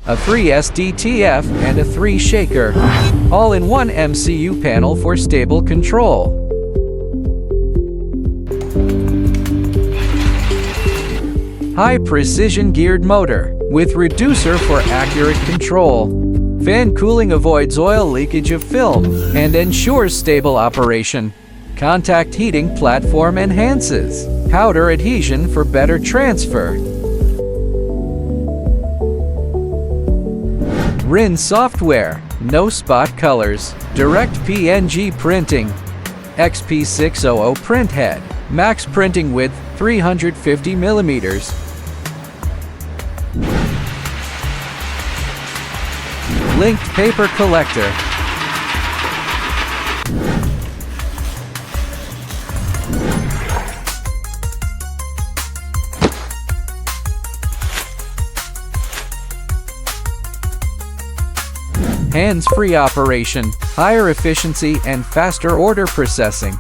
a 3S DTF, and a 3 shaker, all in one MCU panel for stable control. High-precision geared motor, with reducer for accurate control. Fan cooling avoids oil leakage of film, and ensures stable operation. Contact heating platform enhances. Powder adhesion for better transfer. RINN software, no spot colors, direct PNG printing. XP600 print head, max printing width 350 millimeters. Linked paper collector. Hands-free operation, higher efficiency and faster order processing.